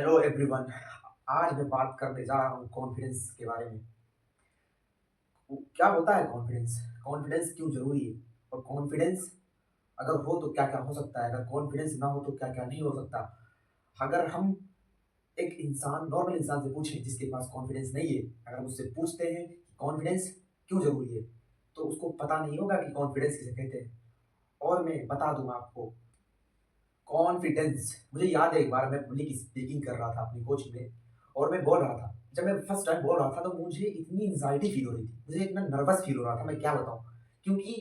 Hello everyone. आज मैं बात करने जा रहा हूँ कॉन्फिडेंस के बारे में। क्या होता है कॉन्फिडेंस? कॉन्फिडेंस क्यों ज़रूरी है? और कॉन्फिडेंस अगर हो तो क्या-क्या हो सकता है? अगर कॉन्फिडेंस ना हो तो क्या-क्या नहीं हो सकता? अगर हम एक इंसान नॉर्मल इंसान से पूछें जिसके पास कॉन्फिडेंस नहीं है, अगर हम उससे पूछते हैं कि कॉन्फिडेंस क्यों ज़रूरी है? तो उसको पता नहीं होगा कि कॉन्फिडेंस किसे कहते हैं। और मैं बता दूँ आपको, कॉन्फिडेंस मुझे याद है एक बार मैं पब्लिक स्पीकिंग कर रहा था अपनी कोचिंग में और मैं बोल रहा था। जब मैं फर्स्ट टाइम बोल रहा था तो मुझे इतनी एंग्जायटी फील हो रही थी, मुझे इतना नर्वस फील हो रहा था, मैं क्या बताऊँ? क्योंकि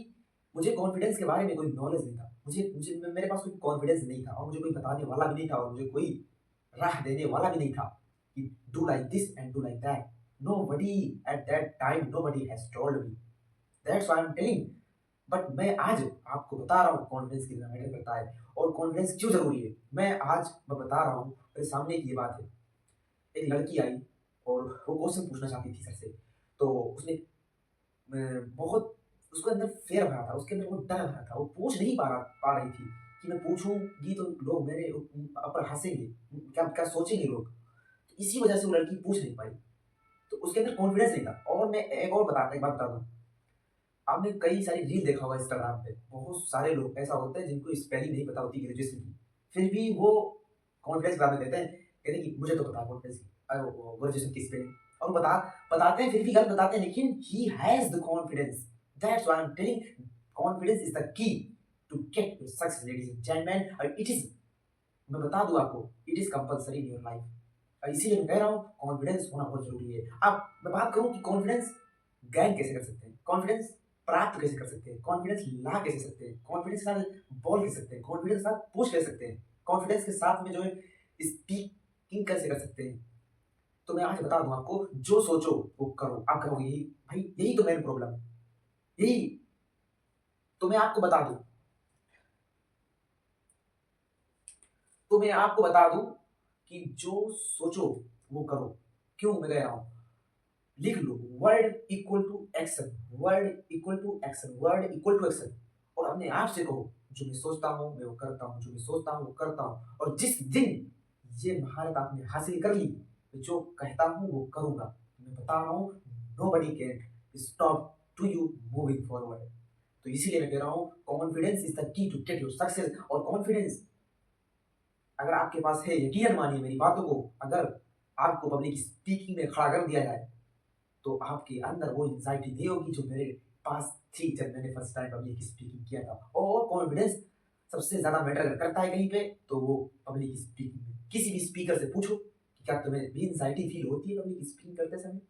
मुझे कॉन्फिडेंस के बारे में कोई नॉलेज नहीं था। मुझे मुझे मेरे पास कोई कॉन्फिडेंस नहीं था और मुझे कोई बताने वाला भी नहीं था और मुझे कोई राह देने वाला भी नहीं था कि do like this and do like that. Nobody at that time nobody has told me. That's why I am telling. But मैं आज आपको बता रहा हूँ कॉन्फिडेंस कितना मैटर करता है और कॉन्फिडेंस क्यों ज़रूरी है। मैं बता रहा हूँ, मेरे सामने की ये बात है। एक लड़की आई और वो क्वेश्चन पूछना चाहती थी सर से। तो उसने बहुत उसके अंदर फ़ियर भरा था, उसके अंदर वो डर भरा था। वो पूछ नहीं पा रही थी कि मैं पूछूँगी तो लोग मेरे ऊपर हँसेंगे, क्या क्या सोचेंगे लोग? तो इसी वजह से वो लड़की पूछ नहीं पाई। तो उसके अंदर कॉन्फिडेंस नहीं था। और मैं एक बात बता दूँ। आपने कई सारी रील देखा होगा इंस्टाग्राम पे, बहुत सारे लोग ऐसा होते हैं जिनको स्पेलिंग नहीं पता होती ग्रेजुएशन की, फिर भी वो कॉन्फिडेंस के बारे में कहते हैं कि मुझे तो पता है कॉन्फिडेंस की वो ग्रेजुएशन की स्पेलिंग। और बताते हैं फिर भी गलत बताते हैं, लेकिन he has the confidence. That's why I am telling confidence is the key to get your success ladies and gentleman. और इट इज़, मैं बता दूँ आपको, it is compulsory in your life. इसीलिए मैं कह रहा हूँ कॉन्फिडेंस होना बहुत ज़रूरी है। अब मैं बात करूँ कि कॉन्फिडेंस गेन कैसे कर सकते हैं? कॉन्फिडेंस प्राप्त कैसे कर सकते हैं? कॉन्फिडेंस ला कैसे सकते हैं? कॉन्फिडेंस के साथ बोल कैसे सकते हैं? कॉन्फिडेंस के साथ पूछ कैसे सकते हैं? कॉन्फिडेंस के साथ में जो है स्पीकिंग कैसे कर सकते हैं? तो मैं आज बता दूँ आपको, जो सोचो वो करो। आप कहोगे यही भाई यही तो मेन प्रॉब्लम है। यही तो मैं आपको बता दूँ तो मैं आपको बता दूँ कि जो सोचो वो करो। क्यों मैं कह रहा हूँ? लिख लो word equal to action, word equal to action, word equal to action. और अपने आप से कहो, जो मैं सोचता हूँ मैं वो करता हूँ, जो मैं सोचता हूँ वो करता हूँ। और जिस दिन ये महारत आपने हासिल कर ली, मैं जो कहता हूँ वो करूँगा। मैं बता रहा हूँ, nobody can stop to you moving forward. तो इसीलिए मैं कह रहा हूँ confidence is the key to get your success. और कॉन्फिडेंस अगर आपके पास है, यकीन मानिए मेरी बातों को, अगर आपको पब्लिक स्पीकिंग में खड़ा कर दिया जाए तो आपके अंदर वो एंग्जायटी नहीं होगी जो मेरे पास थी जब मैंने फर्स्ट टाइम पब्लिक स्पीकिंग किया था। और कॉन्फिडेंस सबसे ज़्यादा मैटर अगर करता है कहीं पे तो वो पब्लिक स्पीकिंग में। किसी भी स्पीकर से पूछो कि क्या तुम्हें भी एंग्जायटी फील होती है पब्लिक स्पीकिंग करते समय?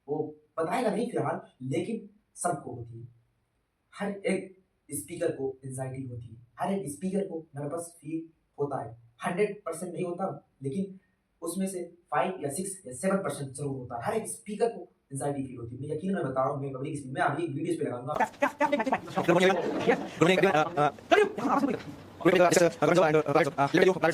वो बताएगा नहीं फिलहाल, लेकिन सबको होती है। हर एक स्पीकर को एंग्जायटी होती है, हर एक स्पीकर को नर्वस फील होता है। 100% नहीं होता, लेकिन उसमें से 5 या 6 या 7% ज़रूर होता है। हर एक स्पीकर को एंग्जायटी फील होती है। मैं यकीनन मैं बता रहा हूँ, मैं पब्लिक स्पीकिंग में अभी एक वीडियोज़ पे लगाऊँगा। Good morning, everyone. Yes. Good morning, everyone. Good morning, this is Gonzo and let me do because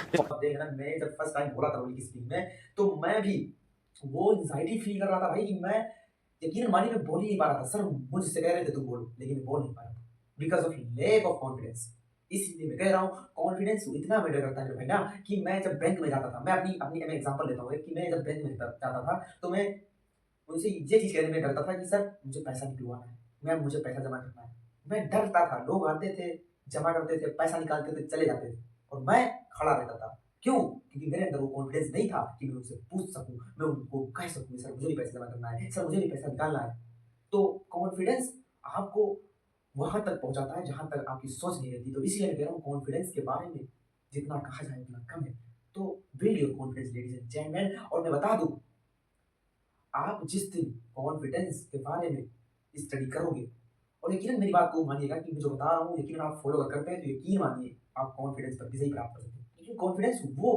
अब देखना, मैं जब फर्स्ट टाइम बोला था पब्लिक स्पीकिंग में, तो मैं भी वो एंग्जायटी फील कर रहा था भाई कि मैं यकीन मानिए मैं बोल ही नहीं पा रहा था। सर मुझसे कह रहे थे तुम बोलो, लेकिन मैं बोल नहीं पा रहा था because of lack of confidence. इसलिए मैं कह रहा हूँ कॉन्फिडेंस इतना मैटर करता है मेरे भाई ना, कि मैं जब बैंक में जाता था, मैं अपनी अपनी मैं एग्ज़ाम्पल लेता हूँ कि मैं जब बैंक में जाता था, तो मैं उनसे ये चीज़ कहने में डरता था कि सर मुझे पैसा निकलवाना है, मैम मुझे पैसा जमा करना है। मैं डरता था, लोग आते थे, जमा करते थे, पैसा निकालते थे, चले जाते थे और मैं खड़ा रहता था। क्यों? क्योंकि मेरे अंदर वो कॉन्फिडेंस नहीं था कि मैं उनसे पूछ सकूँ, मैं उनको कह सकूँ सर मुझे भी पैसा जमा करना है, सर मुझे भी पैसा निकालना है। तो कॉन्फिडेंस आपको वहाँ तक पहुँचाता है जहाँ तक आपकी सोच नहीं रहती। तो इसीलिए मैं कह रहा हूँ कॉन्फिडेंस के बारे में जितना कहा जाए उतना कम है। तो build your confidence ladies and gentleman. और मैं बता दूँ, आप जिस दिन कॉन्फिडेंस के बारे में स्टडी करोगे और यकीनन मेरी बात को मानिएगा कि मैं जो बता रहा हूँ यकीनन आप फॉलो अगर करते हैं तो यकीन मानिए आप कॉन्फिडेंस पर भी सही प्राप्त कर सकते हैं। लेकिन कॉन्फिडेंस वो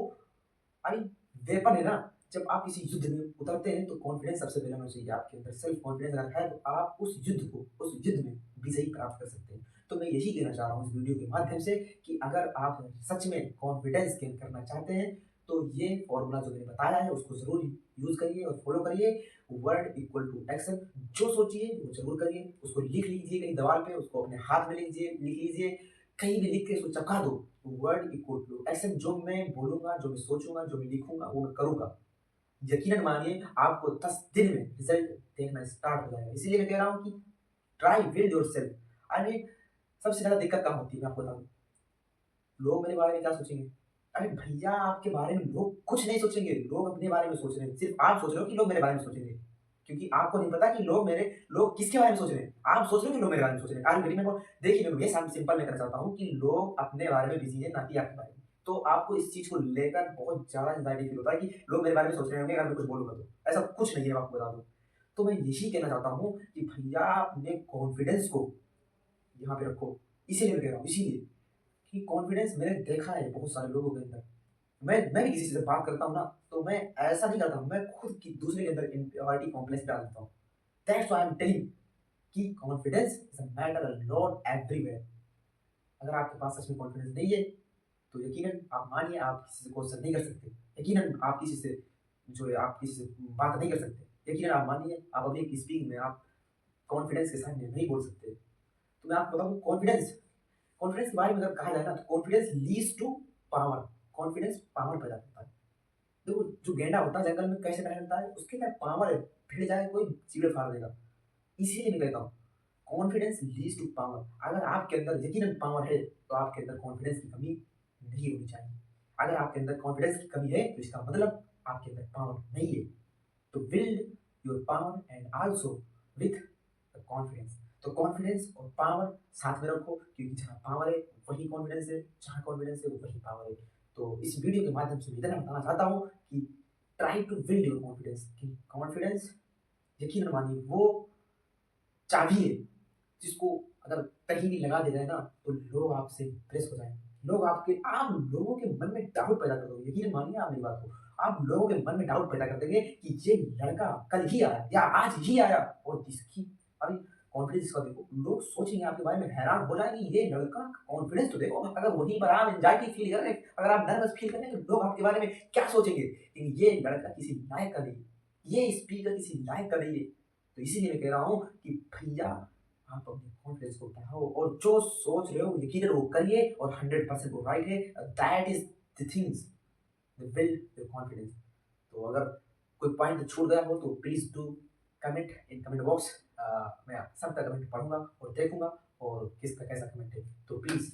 अभी वेपन है ना, जब आप किसी युद्ध में उतरते हैं तो कॉन्फिडेंस सबसे पहले होना चाहिए आपके अंदर। सेल्फ कॉन्फिडेंस अगर है तो आप उस युद्ध में विजयी प्राप्त कर सकते हैं। तो मैं यही कहना चाह रहा हूँ इस वीडियो के माध्यम से कि अगर आप सच में कॉन्फिडेंस गेन करना चाहते हैं तो ये फॉर्मूला जो मैंने बताया है उसको ज़रूर यूज़ करिए और फॉलो करिए। वर्ड इक्वल टू एक्शन, जो सोचिए वो ज़रूर करिए। उसको लिख लीजिए कहीं दीवार पे, उसको अपने हाथ में लिख लीजिए, कहीं भी लिख के उसको चिपका दो। वर्ड इक्वल टू एक्शन, जो मैं बोलूँगा, जो मैं सोचूँगा, जो मैं लिखूँगा वो मैं करूँगा। यकीनन मानिए आपको 10 दिन में रिज़ल्ट देखना स्टार्ट हो जाएगा। इसीलिए मैं कह रहा हूँ कि try build yourself. I mean सबसे ज़्यादा दिक्कत कहाँ होती है मैं आपको बता दूँ, लोग मेरे बारे में क्या सोचेंगे? अरे भैया आपके बारे में लोग कुछ नहीं सोचेंगे, लोग अपने बारे में सोच रहे हैं। सिर्फ़ आप सोच रहे हो कि लोग मेरे बारे में सोचेंगे। क्योंकि आपको नहीं पता कि लोग किसके बारे में सोच रहे हैं। आप सोच रहे हो कि लोग मेरे बारे में सोच रहे हैं। Are you getting my point? देखिए मैं ये सिंपल मैं कहना चाहता हूँ कि लोग अपने बारे में बिज़ी हैं, ना कि आपके बारे में। तो आपको इस चीज़ को लेकर बहुत ज़्यादा एंग्ज़ायटी फ़ील होता है कि लोग मेरे बारे में सोच रहे होंगे अगर मैं कुछ बोलूँगा तो। ऐसा कुछ नहीं है, मैं आपको बता दूँ। तो मैं यही कहना चाहता हूँ कि भैया अपने कॉन्फिडेंस को यहाँ पे रखो। इसीलिए मैं कह रहा हूँ, इसीलिए कि कॉन्फिडेंस मैंने देखा है बहुत सारे लोगों के अंदर। मैं भी किसी से बात करता हूँ ना, तो मैं ऐसा नहीं करता हूँ, मैं खुद की दूसरे के अंदर इन्फीरियॉरिटी कॉम्प्लेक्स डाल देता हूँ। That's why I am telling कि confidence is a matter a lot everywhere. अगर आपके पास सच में कॉन्फिडेंस नहीं है, तो यकीनन आप मानिए आप किसी से क्वेश्चन नहीं कर सकते। यकीनन आप किसी से आप किसी से बात नहीं कर सकते। यकीनन आप मानिए आप पब्लिक स्पीकिंग में आप कॉन्फिडेंस के सामने नहीं बोल सकते। तो मैं आपको बताऊँ कॉन्फिडेंस कॉन्फिडेंस के बारे में अगर कहा जाए ना तो confidence leads to power. Confidence power पैदा करता है। देखो जो गैंडा होता है जंगल में कैसे टहलता है, उसके अंदर पावर है, भिड़ जाए कोई चीड़ फाड़ देगा। इसीलिए मैं कहता हूँ कॉन्फिडेंस लीड्स टू पावर। अगर आपके अंदर यकीनन पावर है तो आपके अंदर कॉन्फिडेंस की कमी नहीं होनी चाहिए। अगर आपके अंदर कॉन्फिडेंस की कमी है तो इसका मतलब आपके अंदर पावर नहीं है। तो build your power and also with the confidence. तो कॉन्फिडेंस और पावर साथ में रखो, क्योंकि जहाँ पावर है वही कॉन्फिडेंस है, जहाँ कॉन्फिडेंस है वो वही पावर है। तो इस वीडियो के माध्यम से इतना बताना चाहता हूँ कि try to build your confidence. कि कॉन्फिडेंस यकीन मानिए वो चाबी है जिसको अगर कहीं भी लगा दिया जाए ना तो लोग आपसे इम्प्रेस हो जाएंगे। आप लोगों के मन में डाउट पैदा कर दोगे। यकीन मानिए आप मेरी बात को, आप लोगों के मन में डाउट पैदा कर देंगे कि ये लड़का कल ही आया या आज ही आया और जिसकी अभी कॉन्फिडेंस का देखो, लोग सोचेंगे आपके बारे में, हैरान हो जाएंगे ये लड़का कॉन्फिडेंस तो देखो। अगर वहीं पर आप एंजाइटी फील कर रहे हैं, अगर आप नर्वस फील कर रहे हैं तो लोग आपके बारे में क्या सोचेंगे कि ये लड़का किसी लायक का नहीं, ये स्पीकर किसी लायक का नहीं है। तो इसीलिए मैं कह रहा हूँ कि भैया आप अपने कॉन्फिडेंस को बढ़ाओ और जो सोच रहे हो यकीनन वो करिए और 100% वो राइट है। That is the things that build your confidence. तो अगर कोई पॉइंट छूट गया हो तो please do comment in comment box. मैं सबका कमेंट पढ़ूंगा और देखूंगा और किसका कैसा कमेंट है, तो प्लीज